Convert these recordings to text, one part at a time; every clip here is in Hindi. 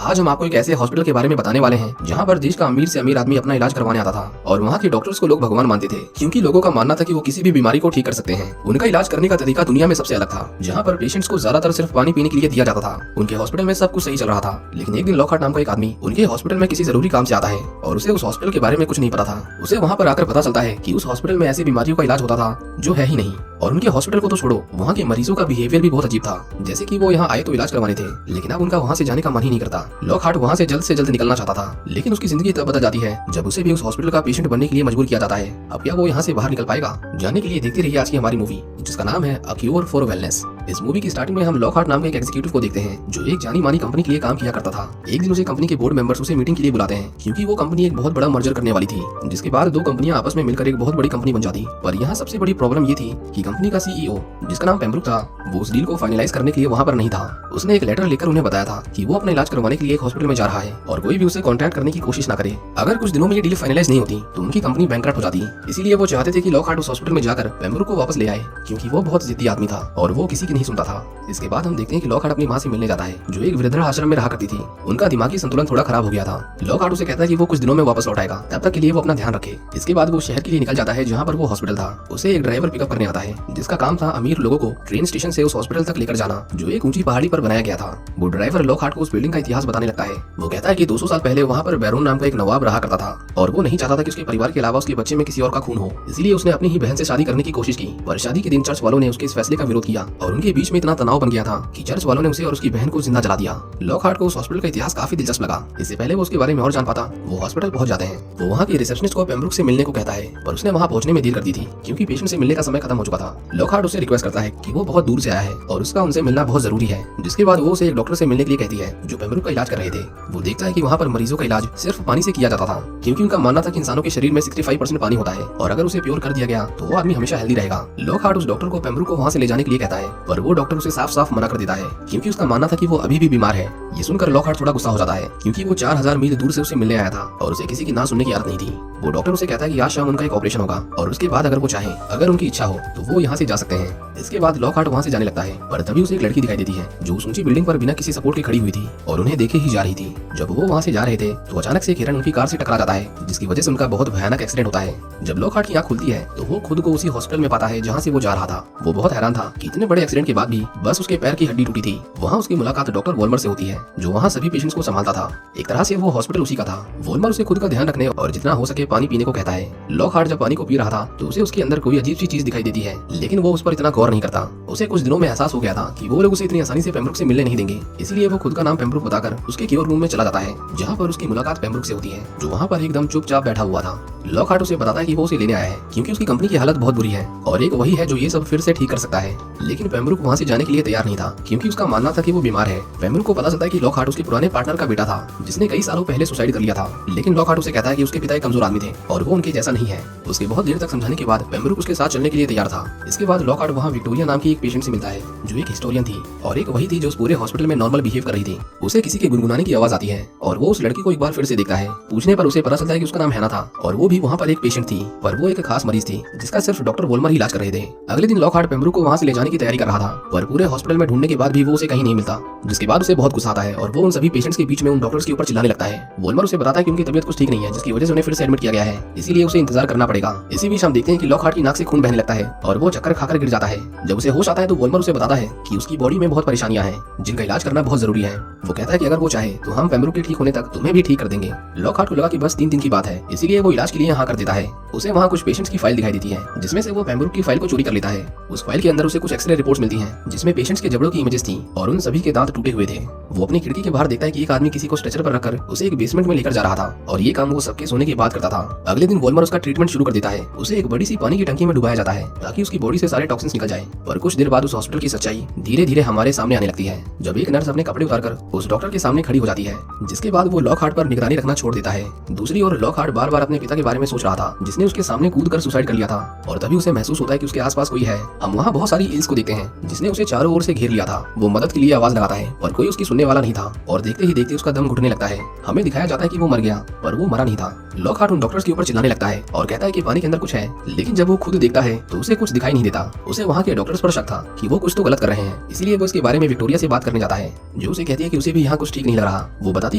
आज हम आपको एक ऐसे हॉस्पिटल के बारे में बताने वाले हैं जहां पर देश का अमीर से अमीर आदमी अपना इलाज करवाने आता था और वहां के डॉक्टर्स को लोग भगवान मानते थे, क्योंकि लोगों का मानना था कि वो किसी भी बीमारी को ठीक कर सकते हैं। उनका इलाज करने का तरीका दुनिया में सबसे अलग था, जहां पर पेशेंट्स को ज्यादातर सिर्फ पानी पीने के लिए दिया जाता था। उनके हॉस्पिटल में सब कुछ सही चल रहा था, लेकिन एक दिन लॉकहार्ट नाम का एक आदमी उनके हॉस्पिटल में किसी जरूरी काम से आता है और उसे उस हॉस्पिटल के बारे में कुछ नहीं पता था। उसे वहाँ पर आकर पता चलता है कि उस हॉस्पिटल में ऐसी बीमारियों का इलाज होता था जो है ही नहीं। और उनके हॉस्पिटल को तो छोड़ो, वहाँ के मरीजों का बिहेवियर भी बहुत अजीब था। जैसे कि वो यहाँ आए तो इलाज करवाने थे, लेकिन अब उनका वहाँ से जाने का मन ही नहीं करता। लॉकहार्ट वहाँ से जल्द निकलना चाहता था, लेकिन उसकी जिंदगी तब बदल जाती है जब उसे भी उस हॉस्पिटल का पेशेंट बनने के लिए मजबूर किया जाता है। अब क्या वो यहाँ से बाहर निकल पाएगा? जानने के लिए देखते रहिए आज की हमारी मूवी, जिसका नाम है अ क्यूर फॉर वेलनेस। इस मूवी की स्टार्टिंग में हम लॉकहार्ट नाम के एक एग्जीक्यूटिव को देखते हैं जो एक जानी मानी कंपनी के लिए काम किया करता था। एक दिन उसे कंपनी के बोर्ड मेंबर्स उसे मीटिंग के लिए बुलाते हैं, क्योंकि वो कंपनी एक बहुत बड़ा मर्जर करने वाली थी, जिसके बाद दो कंपनियां आपस में मिलकर एक बहुत बड़ी कंपनी बन जाती। पर यहाँ सबसे बड़ी प्रॉब्लम ये थी कि कंपनी का सीईओ, जिसका नाम पेम्ब्रुक था, वो उस डील को फाइनलाइज करने के लिए वहाँ पर नहीं था। उसने एक लेटर लिखकर उन्हें बताया था कि वो अपना इलाज करवाने के लिए एक हॉस्पिटल में जा रहा है और कोई भी उसे कॉन्टैक्ट करने की कोशिश न करे। अगर कुछ दिनों में ये डील फाइनलाइज नहीं होती तो उनकी कंपनी बैंकरप्ट हो जाती। इसीलिए वो चाहते थे कि लॉकहार्ट उस हॉस्पिटल में जाकर पेम्ब्रुक को वापस ले आए, क्योंकि वो बहुत जिद्दी आदमी था और वो किसी की नहीं सुनता था। इसके बाद हम देखते हैं कि लॉकहार्ट अपनी माँ से मिलने जाता है, जो एक वृद्धाश्रम में रहा करती थी। उनका दिमागी संतुलन थोड़ा खराब हो गया था। लॉकहार्ट उसे कहता है कि वो कुछ दिनों में वापस लौट आएगा, तब तक के लिए वो अपना ध्यान रखे। इसके बाद वो शहर के लिए निकल जाता है जहाँ पर वो हॉस्पिटल था। उसे एक ड्राइवर पिकअप करने आता है, जिसका काम था अमीर लोगों को ट्रेन स्टेशन से उस हॉस्पिटल तक लेकर जाना, जो एक ऊंची पहाड़ी पर बनाया गया था। वो ड्राइवर लॉकहार्ट को उस बिल्डिंग का इतिहास बताने लगता है। वो कहता है कि 200 साल पहले वहाँ पर बैरून नाम का एक नवाब रहा करता था और वो नहीं चाहता था कि उसके परिवार के अलावा उसके बच्चे में किसी और का खून हो। इसलिए उसने अपनी ही बहन से शादी करने की कोशिश की, पर शादी के दिन चर्च वालों ने उसके इस फैसले का विरोध किया और उनके बीच में इतना तनाव बन गया था कि चर्च वालों ने उसे और उसकी बहन को जिंदा जला दिया। लॉकहार्ट को उस हॉस्पिटल का इतिहास काफी दिलचस्प लगा। इससे पहले वो उसके बारे में और जान पाता, वो हॉस्पिटल पहुंच जाते हैं। वो वहाँ के रिसेप्शनिस्ट को पेम्ब्रुक से मिलने को कहता है, पर उसने वहाँ पहुंचने में देर कर दी थी, क्योंकि पेशेंट से मिलने का समय खत्म हो चुका था। लॉकहार्ट उससे रिक्वेस्ट करता है कि वो बहुत दूर से आया है और उसका उनसे मिलना बहुत जरूरी है। जिसके बाद वो उसे एक डॉक्टर से मिलने के लिए कहती है जो पेम्ब्रुक का इलाज कर रहे थे। वो देखता है कि वहाँ पर मरीजों का इलाज सिर्फ पानी से किया जाता था, क्योंकि उनका मानना था कि इंसानों के शरीर में 65% पानी होता है और अगर उसे प्योर कर दिया गया तो वो आदमी हमेशा हेल्दी रहेगा। लॉकहार्ट उस डॉक्टर को पेम्ब्रुक को वहाँ से ले जाने के लिए कहता है, पर वो डॉक्टर उसे साफ साफ मना कर देता है, क्योंकि उसका मानना था कि वो अभी भी बीमार है। ये सुनकर लॉकहार्ट थोड़ा गुस्सा हो जाता है, क्योंकि वो 4000 मील दूर से उसे मिलने आया था और उसे किसी की ना सुनने की आदत नहीं थी। वो डॉक्टर उसे कहता है कि आज शाम उनका एक ऑपरेशन होगा और उसके बाद अगर वो चाहे, अगर उनकी इच्छा हो तो वो यहाँ से जा सकते हैं। इसके बाद लॉकहार्ट वहाँ से जाने लगता है, पर तभी उसे एक लड़की दिखाई देती है जो उस ऊंची बिल्डिंग पर बिना किसी सपोर्ट के खड़ी हुई थी और उन्हें देखे ही जा रही थी। जब वो वहाँ से जा रहे थे तो अचानक से एक हिरन उनकी कार से टकरा जाता है, जिसकी वजह से उनका बहुत भयानक एक्सीडेंट होता है। जब लॉकहार्ट की आंख खुलती है तो वो खुद को उसी हॉस्पिटल में पाता है जहाँ से वो जा रहा था। वो बहुत हैरान था कि इतने बड़े एक्सीडेंट के बाद भी बस उसके पैर की हड्डी टूटी थी। वहाँ उसकी मुलाकात डॉक्टर वोल्मर से होती है, जो वहाँ सभी पेशेंट्स को संभालता था। एक तरह से वो हॉस्पिटल उसी का था। वोल्मर उसे खुद का ध्यान रखने और जितना हो सके पानी पीने को कहता है। लॉकहार्ट जब पानी को पी रहा था तो उसे उसके अंदर कोई अजीब सी चीज दिखाई देती है, लेकिन वो उस पर इतना गौर नहीं करता। उसे कुछ दिनों में एहसास हो गया था कि वो लोग उसे इतनी आसानी से पेम्ब्रुक से मिलने नहीं देंगे, इसलिए वो खुद का नाम पेम्ब्रुक बताकर उसके क्योर रूम में चला जाता है, जहाँ पर उसकी मुलाकात पेम्ब्रुक से होती है, जो वहाँ पर एकदम चुपचाप बैठा हुआ था। लॉकहार्ट उसे बताता है कि वो उसे लेने आया है क्योंकि उसकी कंपनी की हालत बहुत बुरी है और एक वही है जो ये सब फिर से ठीक कर सकता है। लेकिन पेम्ब्रुक वहाँ से जाने के लिए तैयार नहीं था, क्योंकि उसका मानना था कि वो बीमार है। पेम्ब्रुक को पता चलता है कि लॉकहार्ट उसके पुराने पार्टनर का बेटा था, जिसने कई सालों पहले सुसाइड कर लिया था। लेकिन लॉकहार्ट उसे कहता है कि उसके पिता एक कमजोर आदमी थे और वो उनके जैसा नहीं है। उसके बहुत देर तक समझाने के बाद पेम्ब्रुक उसके साथ चलने के लिए तैयार था। इसके बाद लॉकहार्ट वहाँ विक्टोरिया नाम की एक पेशेंट से मिलता है, जो एक हिस्टोरियन थी और एक वही थी जो उस पूरे हॉस्पिटल में नॉर्मल बिहेव कर रही थी। उसे किसी के गुनगुनाने की आवाज आती है और वो उस लड़की को एक बार फिर से देखता है। पूछने पर उसे पता चलता है कि उसका नाम हैना था और वो भी वहाँ पर एक पेशेंट थी, पर वो एक खास मरीज थी जिसका सिर्फ डॉक्टर वोल्मर ही इलाज कर रहे थे। अगले दिन लॉकहार्ट पेम्ब्रुक को वहाँ से ले जाने की तैयारी कर रहा था, पर पूरे हॉस्पिटल में ढूंढने के बाद भी वो उसे कहीं नहीं मिलता, जिसके बाद उसे बहुत गुस्सा आता है और वो उन सभी पेशेंट्स के बीच में उन डॉक्टर्स के ऊपर चिल्लाने लगता है। वोल्मर उसे बताता है कि उनकी तबीयत कुछ ठीक नहीं है, जिसकी वजह से उन्हें फिर से एडमिट किया गया है, इसीलिए उसे इंतजार करना पड़ेगा। इसी बीच हम देखते हैं कि लॉकहार्ट की नाक से खून बहने लगता है और वो चक्कर खाकर गिर जाता है। जब उसे होश आता है तो वोल्मर उसे बताता है कि उसकी बॉडी में बहुत परेशानियां हैं, जिनका इलाज करना बहुत जरूरी है। वो कहता है कि अगर वो चाहे तो हम पेम्ब्रुक के ठीक होने तक तुम्हें भी ठीक कर देंगे। लॉकहार्ट को लगा कि बस 3 दिन की बात है, इसीलिए वो इलाज के लिए यहाँ कर देता है। उसे वहाँ कुछ पेशेंट्स की फाइल दिखाई देती है, जिसमें से वो पेम्ब्रुक की फाइल को चोरी कर लेता है। उस फाइल के अंदर उसे कुछ एक्सरे रिपोर्ट्स मिलती हैं, जिसमें पेशेंट्स के जबड़ों की इमेजेस थी और उन सभी के दांत टूटे हुए थे। वो अपनी खिड़की के बाहर देखता है कि एक आदमी किसी को स्ट्रेचर पर रखकर उसे एक बेसमेंट में लेकर जा रहा था और ये काम वो सबके सोने के बाद करता था। अगले दिन वोल्मर उसका ट्रीटमेंट शुरू कर देता है। उसे एक बड़ी सी पानी की टंकी में डुबाया जाता है ताकि उसकी बॉडी से सारे टॉक्सिन्स निकल जाए। पर कुछ देर बाद उस हॉस्पिटल की सच्चाई धीरे धीरे हमारे सामने आने लगती है, जब एक नर्स अपने कपड़े उतारकर उस डॉक्टर के सामने खड़ी हो जाती है, जिसके बाद वो लॉकहार्ट पर निगरानी रखना छोड़ देता है। दूसरी ओर लॉकहार्ट बार बार अपने पिता के बारे में सोच रहा था, जिसने उसके सामने कूद कर सुसाइड कर लिया था, और तभी उसे महसूस होता है कि उसके आसपास कोई है। हम वहाँ बहुत सारी इल्स को देखते हैं, जिसने उसे चारों ओर से घेर लिया था। वो मदद के लिए आवाज लगाता है पर कोई उसकी सुनने वाला नहीं था और देखते ही देखते उसका दम घुटने लगता है। हमें दिखाया जाता है कि वो मर गया, पर वो मरा नहीं था। लॉकहार्ट उन डॉक्टर्स के ऊपर चिल्लाने लगता है और कहता है कि पानी के अंदर कुछ है, लेकिन जब वो खुद देखता है तो उसे कुछ दिखाई नहीं देता। उसे वहाँ के डॉक्टर्स पर शक था कि वो कुछ तो गलत कर रहे हैं, इसलिए वो इसके बारे में विक्टोरिया से बात करने जाता है, जो उसे कहती है कि उसे भी यहाँ कुछ ठीक नहीं लग रहा। वो बताती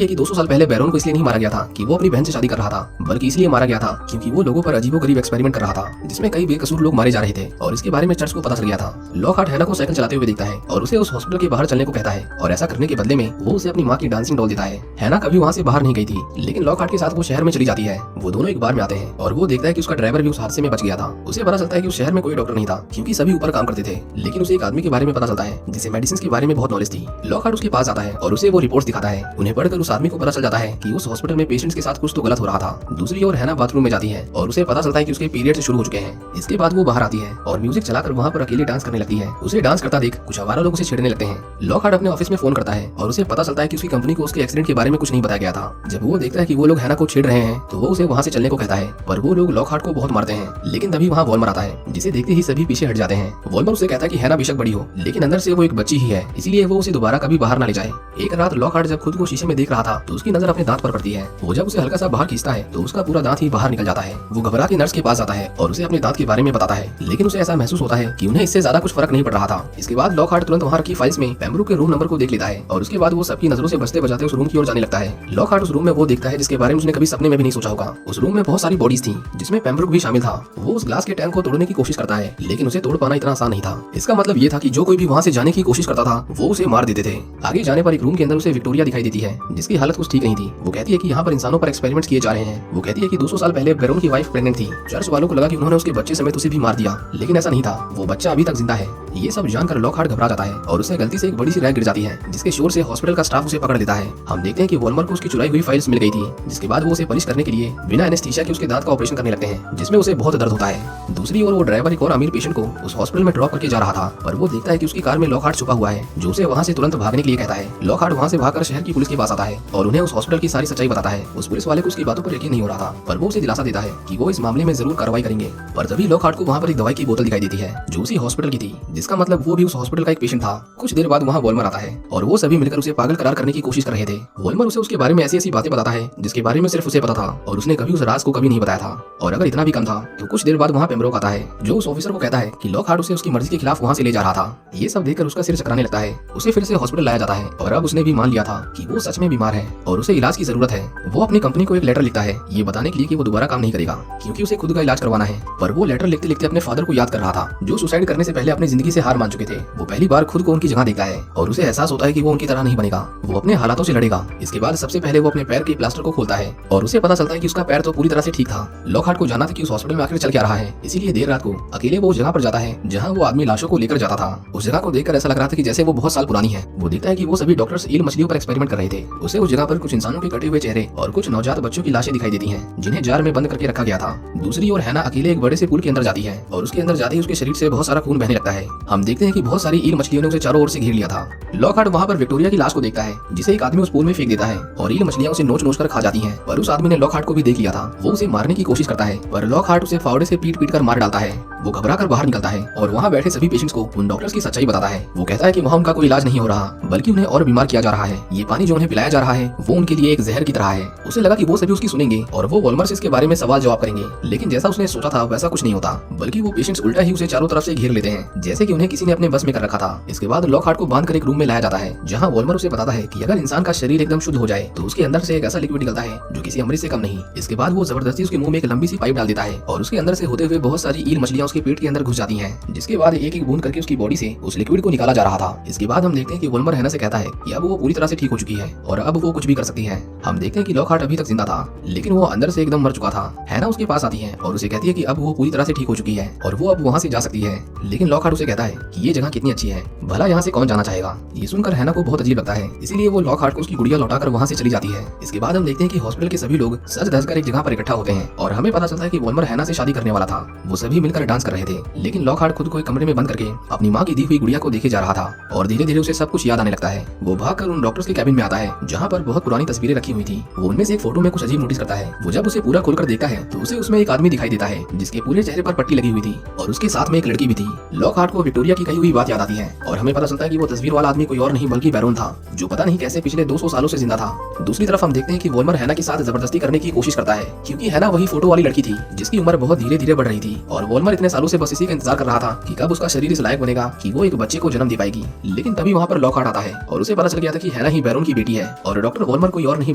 है कि 200 साल पहले बैरोन को इसलिए नहीं मारा गया था कि वो अपनी बहन से शादी कर रहा था, बल्कि इसलिए मारा गया था क्योंकि वो लोगों पर अजीबोगरीब एक्सपेरिमेंट कर रहा था, जिसमें कई बेकसूर लोग मारे जा रहे थे और इसके बारे में चर्च को पता चल गया था। लॉकहार्ट हैना को साइकिल चलाते हुए देखता है और उसे उस हॉस्पिटल के बाहर चलने को कहता है और ऐसा करने के बदले में वो उसे अपनी माँ की डांसिंग डॉल देता है। हैना कभी वहाँ से बाहर नहीं गई थी, लेकिन लॉकहार्ट के साथ वो शहर में चली जाती है। वो दोनों एक बार में आते हैं और वो देखता है कि उसका ड्राइवर भी उस हादसे में बच गया था। उसे पता चलता है कि उस शहर में कोई डॉक्टर नहीं था क्योंकि सभी ऊपर काम करते थे, लेकिन उसे एक आदमी के बारे में पता चलता है जिसे मेडिसिन के बारे में बहुत नॉलेज थी। लॉकहार्ट उसके पास आता है और उसे वो रिपोर्ट्स दिखाता है। उन्हें पढ़कर उस आदमी को पता चल जाता है कि उस हॉस्पिटल में पेशेंट्स के साथ कुछ तो गलत हो रहा था। दूसरी ओर हैना बाथरूम में जाती है और उसे पता चलता है कि उसके पीरियड्स शुरू हो चुके हैं। इसके बाद वो बाहर आती है और म्यूजिक चलाकर वहाँ पर अकेले डांस करने लगती है। उसे डांस करता देख कुछ आवारा लोग उसे छेड़ने लगते हैं। लॉकहार्ट अपने ऑफिस में फोन करता है और उसे पता चलता है कि उसकी कंपनी को उसके एक्सीडेंट के बारे में कुछ नहीं बताया गया था। जब वो देखता है कि वो लोग हैना को छेड़ रहे हैं तो वो उसे वहाँ से चलने को कहता है, पर वो लोग लॉकहार्ट को बहुत मारते हैं। लेकिन तभी वहाँ वॉल्मर आता है, जिसे देखते ही सभी पीछे हट जाते हैं। वॉल्मर उसे कहता है कि हैना बेशक बड़ी हो, लेकिन अंदर से वो एक बच्ची ही है, इसलिए वो उसे दोबारा कभी बाहर ना ले जाए। एक रात लॉकहार्ट जब खुद को शीशे में देख रहा था तो उसकी नजर अपने दांत पर पड़ती है। वो जब उसे हल्का सा बाहर खींचता है तो उसका पूरा दांत ही बाहर निकल जाता है। वो घबरा के नर्स के पास आता है और उसे अपने दांत के बारे में बताता है, लेकिन उसे ऐसा महसूस होता है कि उन्हें इससे ज्यादा कुछ फर्क नहीं पड़ रहा था। इसके बाद लॉकहार्ट तुरंत वहाँ की फाइल्स में पेम्ब्रोक के रूम नंबर को देख लेता है और उसके बाद वो सबकी नजरों से बचते बचाते उस रूम की ओर जाने लगता है। लॉकहार्ट उस रूम में वो देखता है जिसके बारे में उसने कभी सपने में भी नहीं सोचा होगा। उस रूम में बहुत सारी बॉडीज थी, जिसमें पेम्ब्रोक भी शामिल था। वो उस ग्लास के टैंक को तोड़ने की कोशिश करता है, लेकिन उसे तोड़ पाना इतना आसान नहीं था। इसका मतलब ये था कि जो कोई भी वहाँ से जाने की कोशिश करता था वो उसे मार देते थे। आगे जाने पर एक रूम के अंदर उसे विक्टोरिया दिखाई देती है, जिसकी हालत कुछ ठीक नहीं थी। वो कहती है कि यहाँ पर इंसानों पर एक्सपेरिमेंट्स किए जा रहे हैं। वो कहती है कि 200 साल पहले बैरोन की वाइफ प्रेग्नेंट थी। चर्च वालों को लगा कि उन्होंने उसके बच्चे समेत उसे भी मार दिया, लेकिन ऐसा नहीं था, वो बच्चा अभी तक जिंदा है। ये सब जानकर लॉकहार्ट घबरा जाता है और उसे गलती से एक बड़ी सी रैक गिर जाती है, जिसके शोर से हॉस्पिटल का स्टाफ उसे पकड़ लेता है। हम देखते हैं कि वॉल्मर को उसकी चुराई हुई फाइल्स मिल गई थी, जिसके बाद वो उसे पनिश करने के लिए बिना एनेस्थीसिया के उसके दांत का ऑपरेशन करने लगते हैं, जिसमें उसे बहुत दर्द होता है। दूसरी ओर वो ड्राइवर एक और अमीर पेशेंट को उस हॉस्पिटल में ड्रॉप करके जा रहा था, पर वो देखता है कि उसकी कार में लॉकहार्ट छुपा हुआ है, जो उसे वहाँ से तुरंत भागने के लिए कहता है। लॉकहार्ट वहाँ से भागकर शहर की पुलिस के पास आता है और उन्हें उस हॉस्पिटल की सारी सच्चाई बताता है। उस पुलिस वाले को उसकी बातों पर यकीन नहीं हो रहा था, पर वो उसे दिलासा देता है कि वो इस मामले में जरूर कार्रवाई करेंगे। पर तभी लॉकहार्ट को वहाँ पर एक दवाई की बोतल दिखाई देती है, जो उसी हॉस्पिटल की थी, जिसका मतलब वो भी उस हॉस्पिटल का एक पेशेंट था। कुछ देर बाद वहाँ वॉल्मर आता है और वो सभी मिलकर उसे पागल करार करने की कोशिश कर रहे थे। वॉल्मर उसे उसके बारे में ऐसी ऐसी बातें बताता है जिसके बारे में सिर्फ उसे पता था और उसने कभी उस राज को कभी नहीं बताया था। और अगर इतना भी कम था तो कुछ देर बाद वहाँ पेम्ब्रोक आता है, जो उस ऑफिसर को कहता है कि लॉकहार्ट उसे उसकी मर्जी के खिलाफ वहाँ से ले जा रहा था। ये सब देखकर उसका सिर चकराने लगता है। उसे फिर से हॉस्पिटल लाया जाता है और अब उसने भी मान लिया था कि वो सच में बीमार है और उसे इलाज की जरूरत है। वो अपनी कंपनी को एक लेटर लिखता है ये बताने के लिए कि वो दोबारा काम नहीं करेगा, क्योंकि उसे खुद का इलाज करवाना है। पर वो लेटर लिखते लिखते अपने फादर को याद कर रहा था, जो सुसाइड करने से पहले अपनी जिंदगी से हार मान चुके थे। वो पहली बार खुद को उनकी जगह देखता है और उसे एहसास होता है कि वो उनकी तरह नहीं बनेगा, वो अपने हालातों से लड़ेगा। इसके बाद सबसे पहले वो अपने पैर के प्लास्टर को खोलता है और उसे पता चलता है कि उसका पैर तो पूरी तरह से ठीक था। लॉकहार्ट को जाना था कि उस हॉस्पिटल में आखिर चल क्या रहा है, इसीलिए देर रात को अकेले वो उस जगह पर जाता है जहाँ वो आदमी लाशों को लेकर जाता था। उस जगह को देखकर ऐसा लग रहा था कि जैसे वो बहुत साल पुरानी है। वो देखता है कि वो सभी डॉक्टर्स ईल मछलियों पर एक्सपेरिमेंट कर रहे थे। उसे उस जगह पर कुछ इंसानों के कटे हुए चेहरे और कुछ नवजात बच्चों की लाशें दिखाई देती हैं, जिन्हें जार में बंद करके रखा गया था। दूसरी ओर हैना अकेले एक बड़े से पुल के अंदर जाती है और उसके अंदर जाते ही उसके शरीर से बहुत सारा खून बहने लगता है। हम देखते हैं कि बहुत सारी ईल मछलियों ने उसे चारों ओर से घेर लिया था। लॉकहार्ट वहाँ पर विक्टोरिया की लाश को देखता है, जिसे एक आदमी उस पूल में फेंक देता है और ईल मछलियां उसे नोच नोच कर खा जाती हैं। पर उस आदमी ने लॉकहार्ट को भी देख लिया था। वो उसे मारने की कोशिश करता है, पर लॉकहार्ट उसे फावड़े से पीट पीट कर मार डालता है। वो घबरा कर बाहर निकलता है और वहाँ बैठे सभी पेशेंट्स को उन डॉक्टर्स की सच्चाई बताता है। वो कहता है कि वहाँ उनका कोई इलाज नहीं हो रहा, बल्कि उन्हें और बीमार किया जा रहा है। ये पानी जो उन्हें पिलाया जा रहा है वो उनके लिए एक जहर की तरह है। उसे लगा कि वो सभी उसकी सुनेंगे और वो वॉल्मर से इसके बारे में सवाल जवाब करेंगे, लेकिन जैसा उसने सोचा था वैसा कुछ नहीं होता, बल्कि वो पेशेंट्स उल्टा ही उसे चारों तरफ से घेर लेते हैं, जैसे कि उन्हें किसी ने अपने बस में कर रखा था। इसके बाद लॉकहार्ट को बांधकर एक रूम में लाया जाता है, जहाँ वॉल्मर उसे बताता है कि अगर इंसान का शरीर एकदम शुद्ध हो जाए तो उसके अंदर से एक ऐसा लिक्विड निकलता है जो किसी अमृत से कम नहीं। इसके बाद वो जबरदस्ती उसके मुंह में एक लंबी सी पाइप डाल देता है और उसके अंदर से होते हुए बहुत सारी ईल मछलियां उसके पेट के अंदर घुस जाती हैं, जिसके बाद एक एक बूंद करके उसकी बॉडी से उस लिक्विड को निकाला जा रहा था। इसके बाद हम देखते हैं कि वॉल्मर हैना से कहता है कि अब वो पूरी तरह से ठीक हो चुकी है और अब वो कुछ भी कर सकती है। हम देखते हैं कि लॉकहार्ट अभी तक जिंदा था, लेकिन वो अंदर से एकदम मर चुका था। हैना उसके पास आती है और उसे कहती है कि अब वो पूरी तरह से ठीक हो चुकी है और वो अब वहाँ से जा सकती है। लेकिन लॉकहार्ट उसे कहता है कि ये जगह कितनी अच्छी है, भला यहाँ से कौन जाना चाहेगा। ये सुनकर हैना को बहुत अजीब लगता है, इसीलिए वो लॉकहार्ट को उसकी गुड़िया लौटाकर वहाँ से चली जाती है। इसके बाद हम देखते हैं कि हॉस्पिटल के सभी लोग सज धज कर एक जगह पर इकट्ठा होते हैं और हमें पता चलता है कि वॉल्मर हैना से शादी करने वाला था। वो सभी मिलकर डांस कर रहे थे, लेकिन लॉकहार्ट खुद को एक कमरे में बंद करके अपनी माँ की दी हुई गुड़िया को देखे जा रहा था और धीरे धीरे उसे सब कुछ याद आने लगता है। वो भागकर उन डॉक्टर्स के कैबिन में आता है, जहाँ पर बहुत पुरानी तस्वीरें रखी हुई थी। वो उनमें से एक फोटो में कुछ अजीब नोटिस करता है। वो जब उसे पूरा खोलकर देखता है तो उसे उसमें एक आदमी दिखाई देता है, जिसके पूरे चेहरे पर पट्टी लगी हुई थी और उसके साथ में एक लड़की भी थी। लॉकहार्ट को विक्टोरिया की कही हुई बात याद आती है और हमें पता चलता है कि वो तस्वीर वाला आदमी कोई और नहीं बल्कि बैरोन था, जो पता नहीं कैसे पिछले 200 सालों से जिंदा था। दूसरी तरफ हम देखते हैं कि वॉल्मर हैना के साथ जबरदस्ती करने की कोशिश करता है, क्योंकि हैना वही फोटो वाली लड़की थी जिसकी उम्र बहुत धीरे धीरे बढ़ रही थी और वॉल्मर इतने सालों से बस इसी का इंतजार कर रहा था कि कब उसका शरीर इस लायक बनेगा कि वो एक बच्चे को जन्म दे पाएगी। लेकिन तभी वहाँ पर लॉकहार्ट आता है और उसे पता चल गया था कि हैना ही बैरोन की बेटी है और डॉक्टर वॉल्मर कोई और नहीं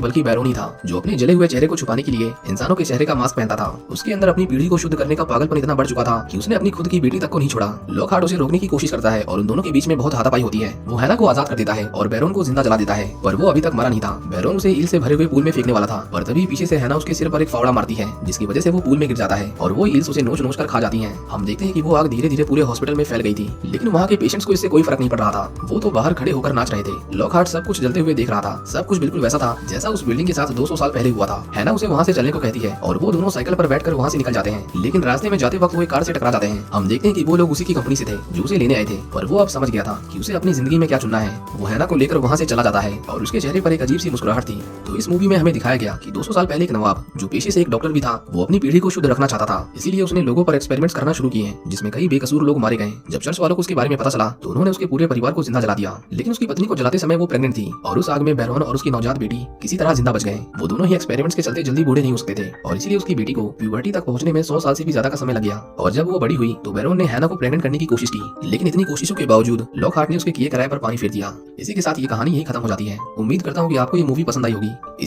बल्कि बैरोन ही था, जो अपने जले हुए चेहरे को छुपाने के लिए इंसानों के चेहरे का मास्क पहनता था। उसके अंदर अपनी पीढ़ी को शुद्ध करने का पागलपन इतना बढ़ चुका था कि उसने अपनी खुद की बेटी तक को नहीं छोड़ा। लॉकहार्ट उसे रोकने की कोशिश करता है और उन दोनों के बीच में बहुत हाथापाई होती है। वो हैना को आजाद कर देता है और बैरोन को जिंदा जला देता है, पर वो अभी तक मरा नहीं था। बैरोन उसे ईल से भरे हुए पूल में फेंकने वाला था, पर तभी पीछे से हैना उसके सिर पर एक फावड़ा मारती है जिसकी वजह से वो पूल में गिर जाता है और वो ईल्स उसे नोच नोच कर खा जाती हैं। हम देखते हैं कि वो आग धीरे धीरे पूरे हॉस्पिटल में फैल गई थी, लेकिन वहाँ के पेशेंट्स को इससे कोई फर्क नहीं पड़ रहा था। वो तो बाहर खड़े होकर नाच रहे थे। लॉकहार्ट सब कुछ जलते हुए देख रहा था। सब कुछ बिल्कुल वैसा था जैसा उस बिल्डिंग के साथ 200 साल पहले हुआ था। हैना उसे वहाँ से चलने को कहती है और वो दोनों साइकिल पर बैठकर वहाँ से निकल जाते हैं, लेकिन रास्ते में जाते वक्त वो एक कार से टकरा जाते हैं। हम देखते हैं कि वो लोग उसी की कंपनी से थे जो उसे लेने आए थे, पर वो अब समझ गया था कि उसे अपनी जिंदगी में क्या चुनना है। वो हैना को लेकर वहाँ से चला जाता है और उसके चेहरे पर एक अजीब सी मुस्कुराहट थी। तो इस मूवी में हमें दिखाया गया कि 200 साल पहले एक नवाब जो पेशे से एक डॉक्टर भी था, वो अपनी पीढ़ी को शुद्ध रखना चाहता था, इसीलिए उसने लोगों पर एक्सपेरिमेंट्स करना शुरू किए जिसमें कई बेकसूर लोग मारे गए। जब चर्च वालों को उसके बारे में पता चला तो उन्होंने उसके पूरे परिवार को जिंदा जला दिया, लेकिन उसकी पत्नी को जलाते समय वो प्रेग्नेंट थी और उस आग में बैरोन और उसकी नवजात बेटी किसी तरह जिंदा बच गए। वो दोनों ही एक्सपेरिमेंट्स के चलते जल्दी बूढ़े नहीं हो सकते थे और इसीलिए उसकी बेटी को प्यूबर्टी तक पहुंचने में 100 साल से भी ज्यादा का समय लग गया। और जब वो बड़ी हुई तो बैरोन ने हैना को प्रेग्नेंट करने की कोशिश की, लेकिन इतनी कोशिशों के बावजूद लॉकहार्ट ने उसके किए किराए पर पानी फेर दिया। इसी के साथ ये कहानी यही खत्म हो जाती है। उम्मीद करता हूँ कि आपको ये मूवी पसंद आई होगी।